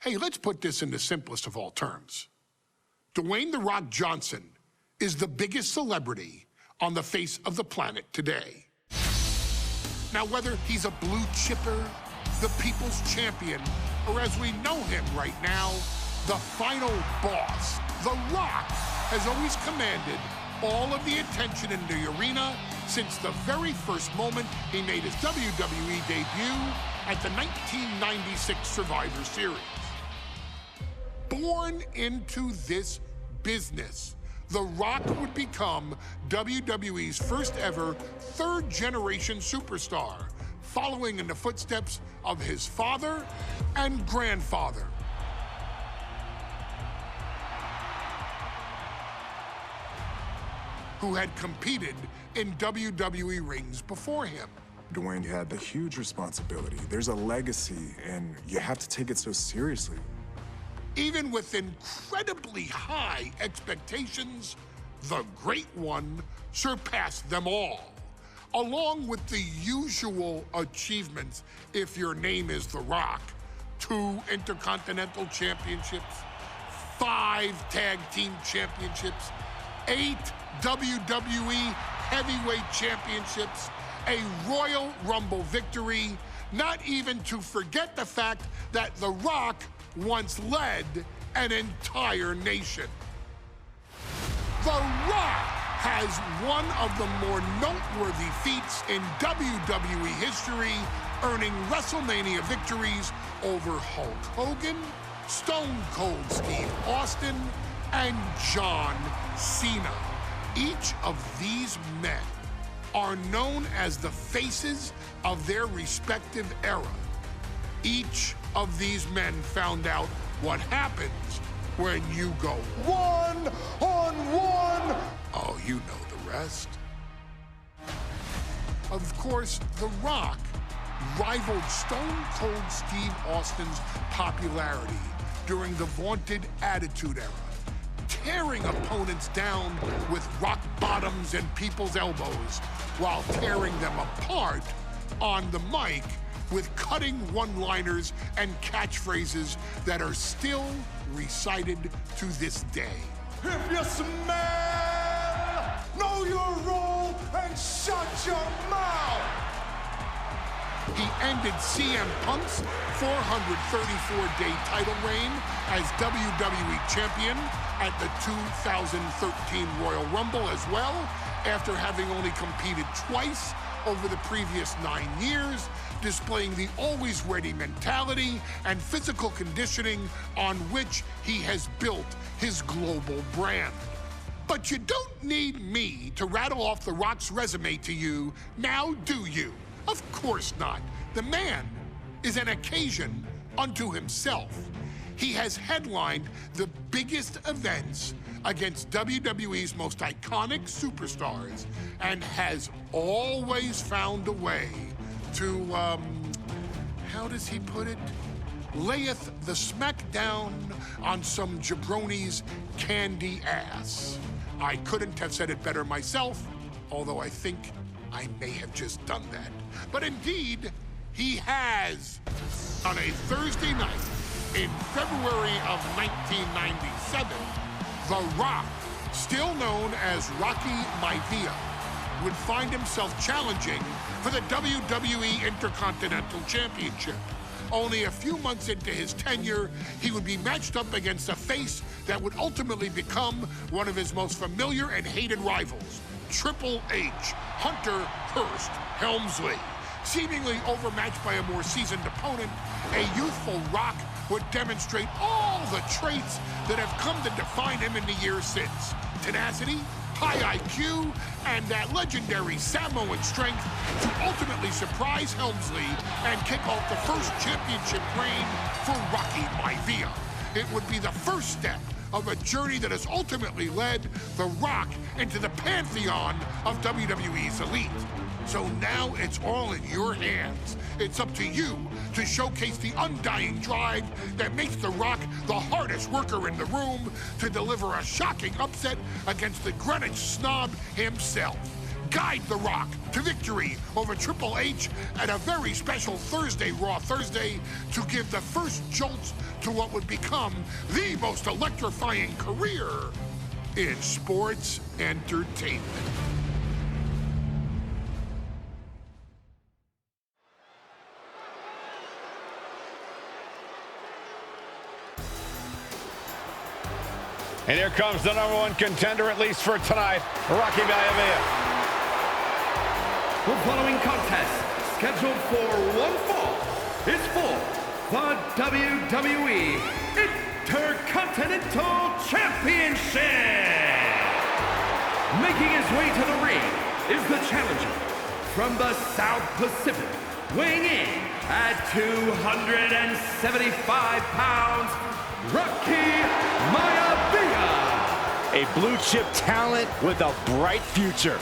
Hey, let's put this in the simplest of all terms. Dwayne "The Rock" Johnson is the biggest celebrity on the face of the planet today. Now, whether he's a blue chipper, the people's champion, or as we know him right now, the final boss, The Rock has always commanded all of the attention in the arena since the very first moment he made his WWE debut at the 1996 Survivor Series. Born into this business, The Rock would become WWE's first ever third-generation superstar, following in the footsteps of his father and grandfather. Who had competed in WWE rings before him. Dwayne had the huge responsibility. There's a legacy, and you have to take it so seriously. Even with incredibly high expectations, the Great One surpassed them all, along with the usual achievements if your name is The Rock: 2 Intercontinental Championships, 5 Tag Team Championships, 8 WWE Heavyweight Championships, a Royal Rumble victory, not even to forget the fact that The Rock once led an entire nation. The Rock has one of the more noteworthy feats in WWE history, earning WrestleMania victories over Hulk Hogan, Stone Cold Steve Austin, and John Cena. Each of these men are known as the faces of their respective era. Each of these men found out what happens when you go one-on-one. Oh, you know the rest. Of course, The Rock rivaled Stone Cold Steve Austin's popularity during the vaunted Attitude Era, tearing opponents down with rock bottoms and people's elbows while tearing them apart on the mic with cutting one-liners and catchphrases that are still recited to this day. If you smell, know your role and shut your mouth. He ended CM Punk's 434-day title reign as WWE Champion at the 2013 Royal Rumble as well, after having only competed twice over the previous 9 years, displaying the always-ready mentality and physical conditioning on which he has built his global brand. But you don't need me to rattle off The Rock's resume to you, now do you? Of course not. The man is an occasion unto himself. He has headlined the biggest events against WWE's most iconic superstars and has always found a way to, how does he put it? Layeth the smackdown on some jabroni's candy ass. I couldn't have said it better myself, although I think I may have just done that. But indeed, he has. On a Thursday night in February of 1997, The Rock, still known as Rocky Maivia, would find himself challenging for the WWE Intercontinental Championship. Only a few months into his tenure, he would be matched up against a face that would ultimately become one of his most familiar and hated rivals, Triple H, Hunter Hearst Helmsley. Seemingly overmatched by a more seasoned opponent, a youthful Rock would demonstrate all the traits that have come to define him in the years since. Tenacity, high IQ, and that legendary Samoan strength to ultimately surprise Helmsley and kick off the first championship reign for Rocky Maivia. It would be the first step of a journey that has ultimately led The Rock into the pantheon of WWE's elite. So now it's all in your hands. It's up to you to showcase the undying drive that makes The Rock the hardest worker in the room to deliver a shocking upset against the Greenwich snob himself. guide The Rock to victory over Triple H at a very special Thursday, Raw Thursday, to give the first jolt to what would become the most electrifying career in sports entertainment. And here comes the #1 contender, at least for tonight, Rocky Maivia. The following contest, scheduled for one fall, is for the WWE Intercontinental Championship. Making his way to the ring is the challenger from the South Pacific, weighing in at 275 pounds, Rocky Maivia. A blue chip talent with a bright future.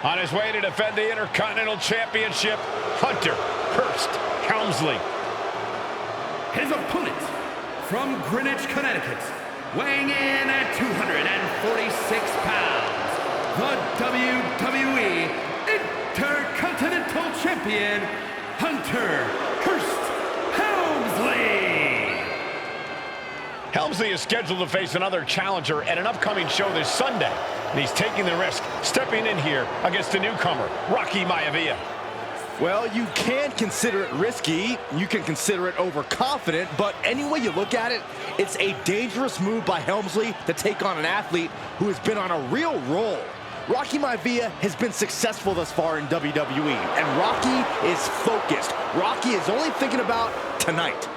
On his way to defend the Intercontinental Championship, Hunter, Hearst, Helmsley. His opponent from Greenwich, Connecticut, weighing in at 246 pounds, the WWE Intercontinental Champion, Hunter Hearst Helmsley. Helmsley is scheduled to face another challenger at an upcoming show this Sunday, and he's taking the risk, stepping in here against the newcomer, Rocky Maivia. Well, you can consider it risky, you can consider it overconfident, but any way you look at it, it's a dangerous move by Helmsley to take on an athlete who has been on a real roll. Rocky Maivia has been successful thus far in WWE, and Rocky is focused. Rocky is only thinking about tonight.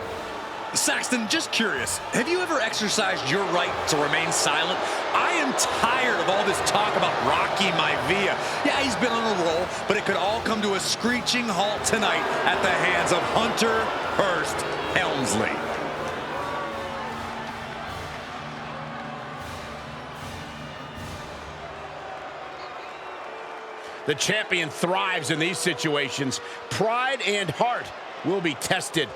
Saxton, just curious, have you ever exercised your right to remain silent? I am tired of all this talk about Rocky Maivia. Yeah, he's been on a roll, but it could all come to a screeching halt tonight at the hands of Hunter Hearst Helmsley. The champion thrives in these situations. Pride and heart will be tested.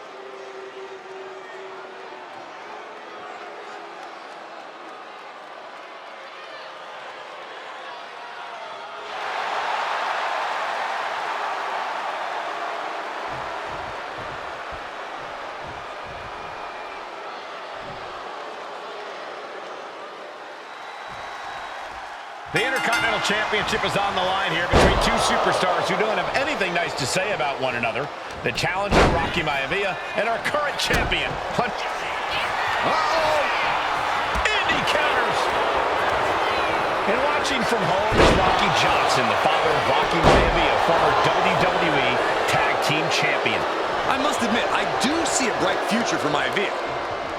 The Intercontinental Championship is on the line here between two superstars who don't have anything nice to say about one another. The challenger, Rocky Maivia, and our current champion, Hunter. Uh-oh! Indy counters! And watching from home is Rocky Johnson, the father of Rocky Maivia, former WWE Tag Team Champion. I must admit, I do see a bright future for Maivia.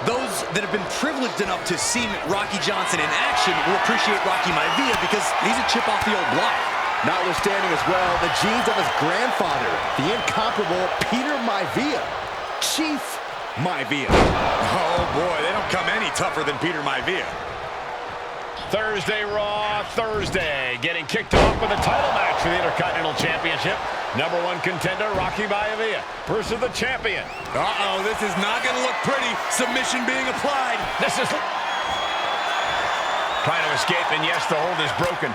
Those that have been privileged enough to see Rocky Johnson in action will appreciate Rocky Maivia because he's a chip off the old block. Notwithstanding as well the genes of his grandfather, the incomparable Peter Maivia, Chief Maivia. Oh boy, they don't come any tougher than Peter Maivia. Thursday Raw Thursday, getting kicked off with a title match for the Intercontinental Championship. #1 contender, Rocky Maivia, versus the champion. Uh-oh, this is not going to look pretty. Submission being applied. This is trying to escape, and yes, the hold is broken.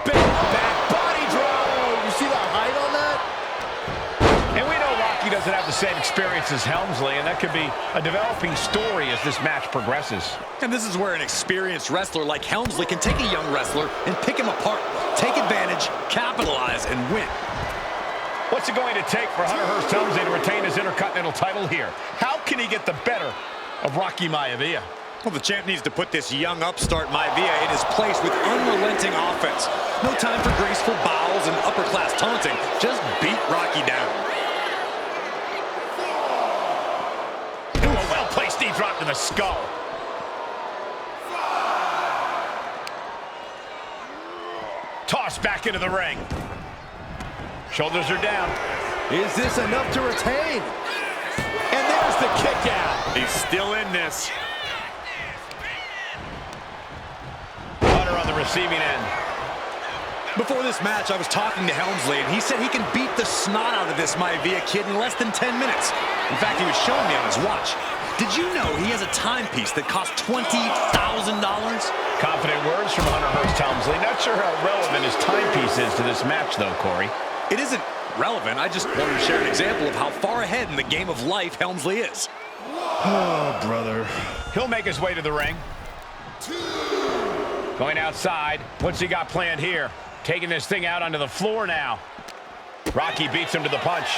Big back body drop. You see the height on that? And we know Rocky doesn't have the same experience as Helmsley, and that could be a developing story as this match progresses. And this is where an experienced wrestler like Helmsley can take a young wrestler and pick him apart, take advantage, capitalize, and win. What's it going to take for Hunter Hearst Helmsley to retain his Intercontinental title here? How can he get the better of Rocky Maivia? Well, the champ needs to put this young upstart Maivia in his place with unrelenting offense. No time for graceful bows and upper-class taunting. Just beat Rocky down. Ooh, a well-placed knee drop to the skull. Tossed back into the ring. Shoulders are down. Is this enough to retain? And there's the kick out. He's still in this. Hunter on the receiving end. Before this match, I was talking to Helmsley, and he said he can beat the snot out of this Maivia kid in less than 10 minutes. In fact, he was showing me on his watch. Did you know he has a timepiece that costs $20,000? Confident words from Hunter Hearst Helmsley. Not sure how relevant his timepiece is to this match, though, Corey. It isn't relevant. I just wanted to share an example of how far ahead in the game of life Helmsley is. Oh, brother. He'll make his way to the ring. Going outside. What's he got planned here? Taking this thing out onto the floor now. Rocky beats him to the punch.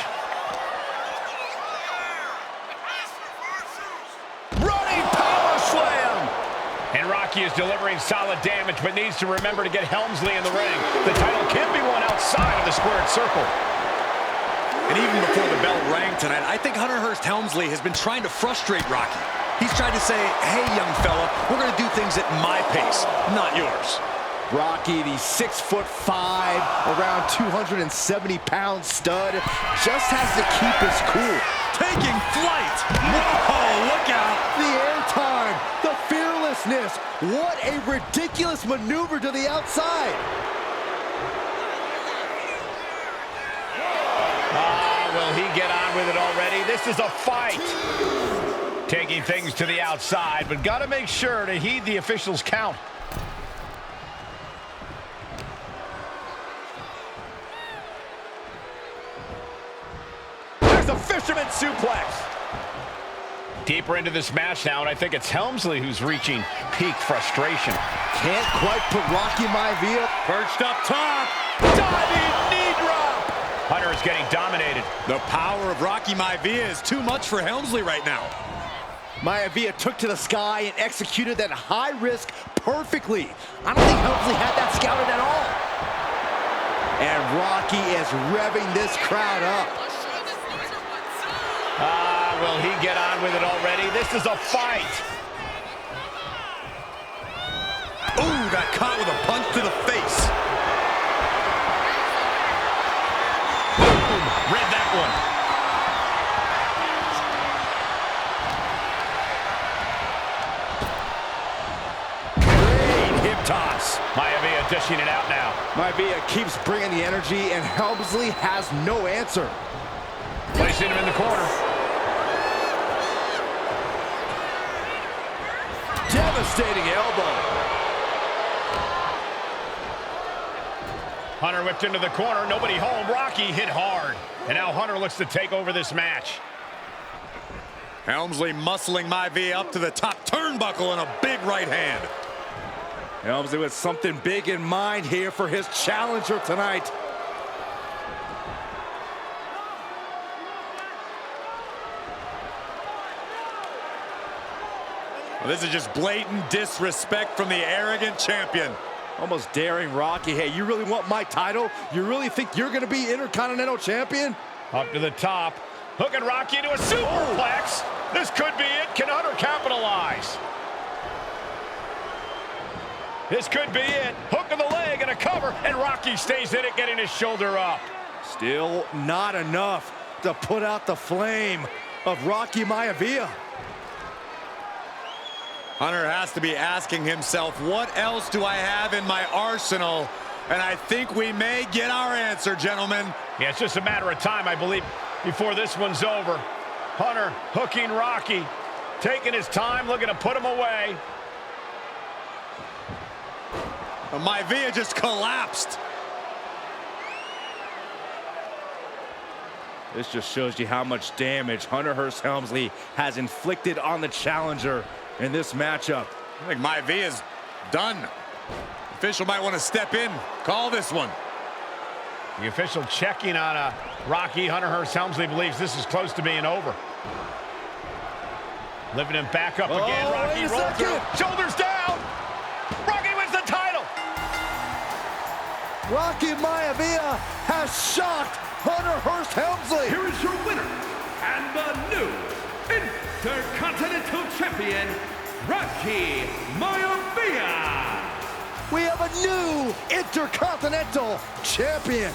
Running power slam! And Rocky is delivering solid damage, but needs to remember to get Helmsley in the ring. The title can be won outside of the squared circle. And even before the bell rang tonight, I think Hunter Hearst Helmsley has been trying to frustrate Rocky. He's tried to say, hey, young fella, we're going to do things at my pace, not yours. Rocky, the 6'5", around 270-pound stud, just has to keep his cool. Taking flight. Whoa, look out. The airtime, the fearlessness. What a ridiculous maneuver to the outside. Will he get on with it already? This is a fight. Taking things to the outside, but got to make sure to heed the officials' count. There's a fisherman suplex. Deeper into this match now, and I think it's Helmsley who's reaching peak frustration. Can't quite put Rocky Maivia. Perched up top. Diving knee drop. Hunter is getting dominated. The power of Rocky Maivia is too much for Helmsley right now. Maivia took to the sky and executed that high risk perfectly. I don't think Helmsley had that scouted at all. And Rocky is revving this crowd up. Will he get on with it already? This is a fight. Ooh, got caught with a punch to the face. Boom! Read that one. Great hip toss. Maivia dishing it out now. Maivia keeps bringing the energy, and Helmsley has no answer. Placing him in the corner. Devastating elbow. Hunter whipped into the corner. Nobody home. Rocky hit hard. And now Hunter looks to take over this match. Helmsley muscling Maivia up to the top turnbuckle in a big right hand. Helmsley with something big in mind here for his challenger tonight. Well, this is just blatant disrespect from the arrogant champion. Almost daring Rocky. Hey, you really want my title? You really think you're going to be Intercontinental Champion? Up to the top. Hooking Rocky into a superplex. This could be it. Can Hunter capitalize? This could be it. Hook of the leg and a cover. And Rocky stays in it, getting his shoulder up. Still not enough to put out the flame of Rocky Maivia. Hunter has to be asking himself, what else do I have in my arsenal? And I think we may get our answer, gentlemen. Yeah, it's just a matter of time, I believe, before this one's over. Hunter hooking Rocky, taking his time, looking to put him away. Maivia just collapsed. This just shows you how much damage Hunter Hearst Helmsley has inflicted on the challenger in this matchup. I think Maivia's done. Official might want to step in, call this one. The official checking on Rocky. Hunter Hearst Helmsley believes this is close to being over. Lifting him back up again. Rocky rolls through. Shoulders down. Rocky wins the title. Rocky Maivia has shocked Hunter Hearst Helmsley. Here is your winner and the new Intercontinental Champion, Rocky Maivia. We have a new Intercontinental Champion.